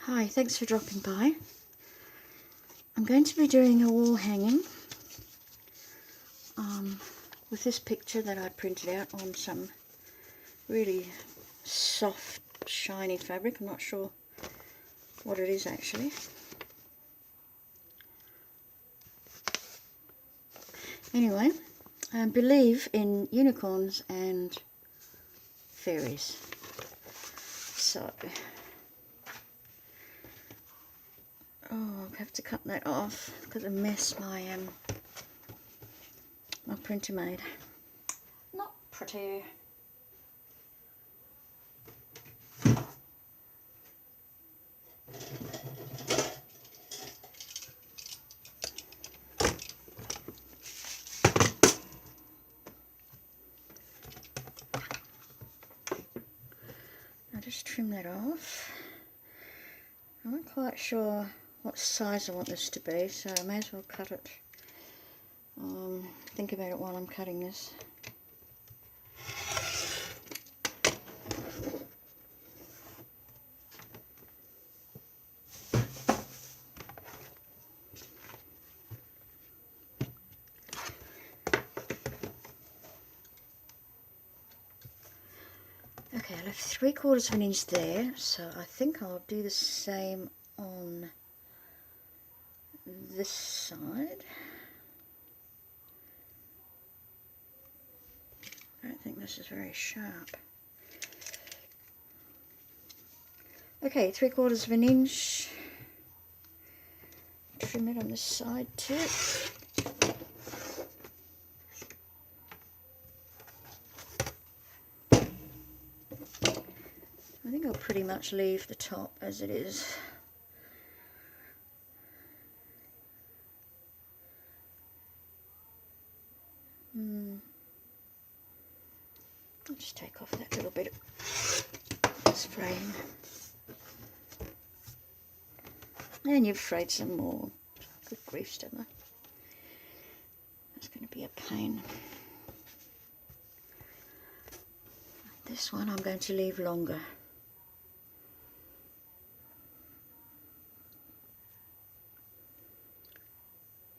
Hi, thanks for dropping by. I'm going to be doing a wall hanging with this picture that I printed out on some really soft, shiny fabric. I'm not sure what it is actually. Anyway, I believe in unicorns and fairies. So, I'll have to cut that off because of the mess my printer made. Not pretty. I'll just trim that off. I'm not quite sure what size I want this to be, so I may as well cut it. Think about it while I'm cutting this. Okay, I left 3/4 of an inch there, so I think I'll do the same on this side. I don't think this is very sharp. Okay, 3/4 of an inch. Trim it on this side too. I think I'll pretty much leave the top as it is. I'll just take off that little bit of spraying. And you've frayed some more. Good grief, Stella. That's going to be a pain. This one I'm going to leave longer.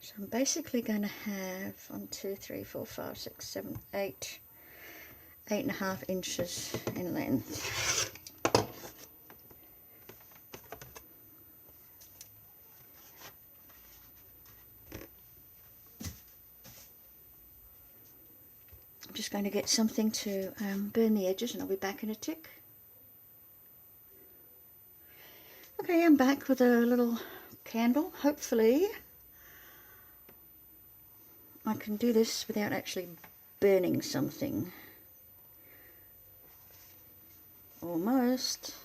So I'm basically going to have 1, 2, 3, 4, 5, 6, 7, 8, 8.5 inches in length. I'm just going to get something to burn the edges and I'll be back in a tick. Okay, I'm back with a little candle. Hopefully I can do this without actually burning something. Almost.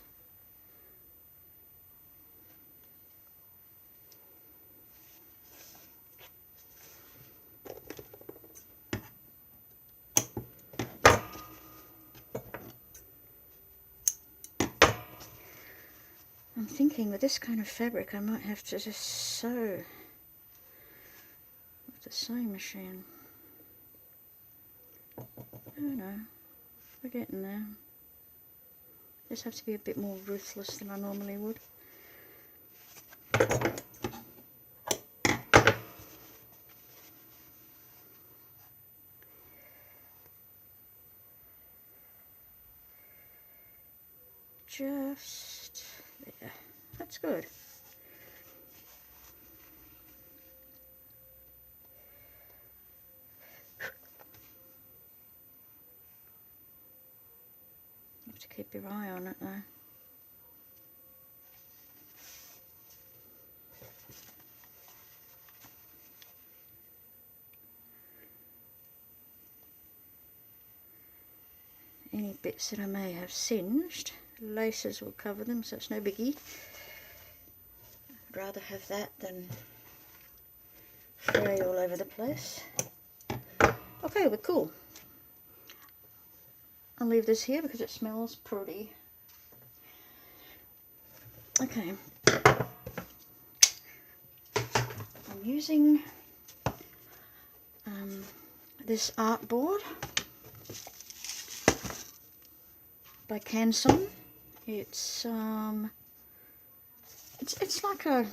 I'm thinking with this kind of fabric I might have to just sew with the sewing machine. I don't know, we're getting there. Just have to be a bit more ruthless than I normally would. Just there. That's good. You have to keep your eye on it though. Any bits that I may have singed, laces will cover them, so it's no biggie. I'd rather have that than fray all over the place. Okay, we're cool. I'll leave this here because it smells pretty. Okay. I'm using this art board by Canson. It's It's like a